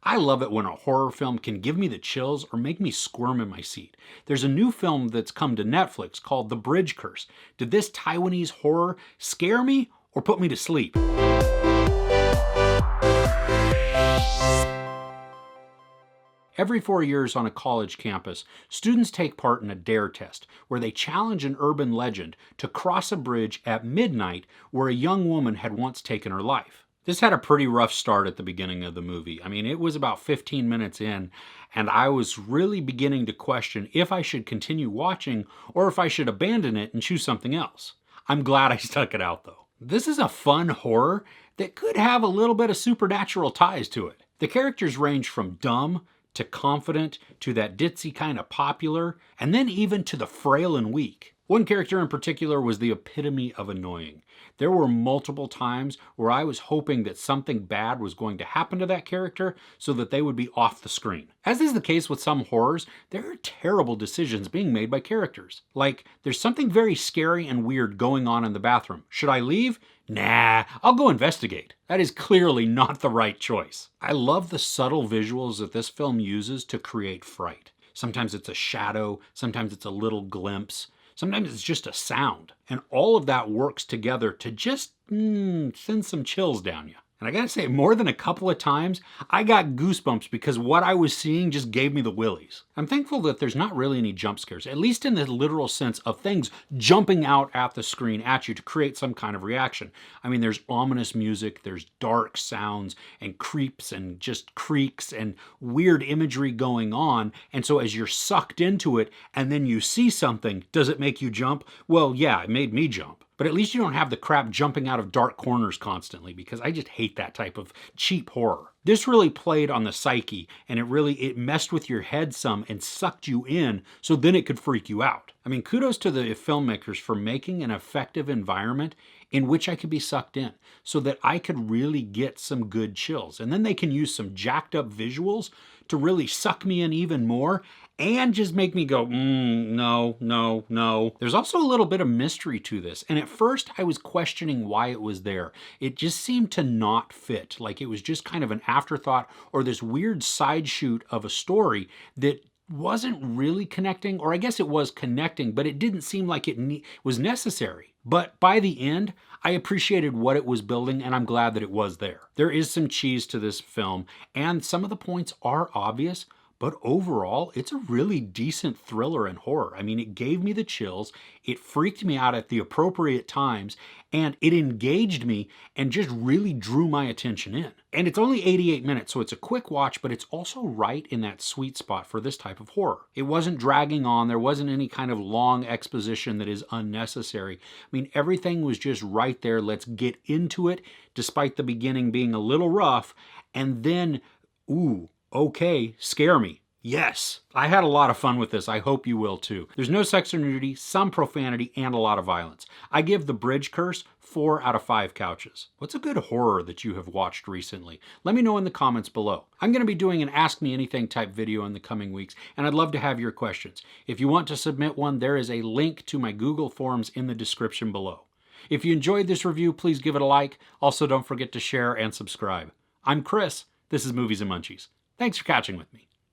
I love it when a horror film can give me the chills or make me squirm in my seat. There's a new film that's come to Netflix called The Bridge Curse. Did this Taiwanese horror scare me or put me to sleep? Every 4 years on a college campus, students take part in a DARE test, where they challenge an urban legend to cross a bridge at midnight where a young woman had once taken her life. This had a pretty rough start at the beginning of the movie. I mean, it was about 15 minutes in, and I was really beginning to question if I should continue watching or if I should abandon it and choose something else. I'm glad I stuck it out, though. This is a fun horror that could have a little bit of supernatural ties to it. The characters range from dumb to confident to that ditzy kind of popular, and then even to the frail and weak. One character in particular was the epitome of annoying. There were multiple times where I was hoping that something bad was going to happen to that character so that they would be off the screen. As is the case with some horrors, there are terrible decisions being made by characters. Like, there's something very scary and weird going on in the bathroom. Should I leave? Nah, I'll go investigate. That is clearly not the right choice. I love the subtle visuals that this film uses to create fright. Sometimes it's a shadow, sometimes it's a little glimpse. Sometimes it's just a sound, and all of that works together to just send some chills down you. And I gotta say, more than a couple of times, I got goosebumps because what I was seeing just gave me the willies. I'm thankful that there's not really any jump scares, at least in the literal sense of things jumping out at the screen at you to create some kind of reaction. I mean, there's ominous music, there's dark sounds and creeps and just creaks and weird imagery going on. And so as you're sucked into it and then you see something, does it make you jump? Well, yeah, it made me jump. But at least you don't have the crap jumping out of dark corners constantly, because I just hate that type of cheap horror. This really played on the psyche, and it messed with your head some and sucked you in so then it could freak you out. I mean, kudos to the filmmakers for making an effective environment in which I could be sucked in so that I could really get some good chills. And then they can use some jacked up visuals to really suck me in even more and just make me go, no, no, no. There's also a little bit of mystery to this. And at first I was questioning why it was there. It just seemed to not fit. Like it was just kind of an afterthought or this weird side shoot of a story that wasn't really connecting, or I guess it was connecting, but it didn't seem like it was necessary. But by the end, I appreciated what it was building, and I'm glad that it was there. There is some cheese to this film, and some of the points are obvious, but overall, it's a really decent thriller and horror. I mean, it gave me the chills, it freaked me out at the appropriate times, and it engaged me and just really drew my attention in. And it's only 88 minutes, so it's a quick watch, but it's also right in that sweet spot for this type of horror. It wasn't dragging on, there wasn't any kind of long exposition that is unnecessary. I mean, everything was just right there. Let's get into it, despite the beginning being a little rough, and then, ooh, okay, scare me. Yes, I had a lot of fun with this. I hope you will too. There's no sex or nudity, some profanity, and a lot of violence. I give The Bridge Curse 4 out of 5 couches. What's a good horror that you have watched recently? Let me know in the comments below. I'm going to be doing an Ask Me Anything type video in the coming weeks, and I'd love to have your questions. If you want to submit one, there is a link to my Google Forms in the description below. If you enjoyed this review, please give it a like. Also, don't forget to share and subscribe. I'm Chris. This is Movies and Munchies. Thanks for catching with me.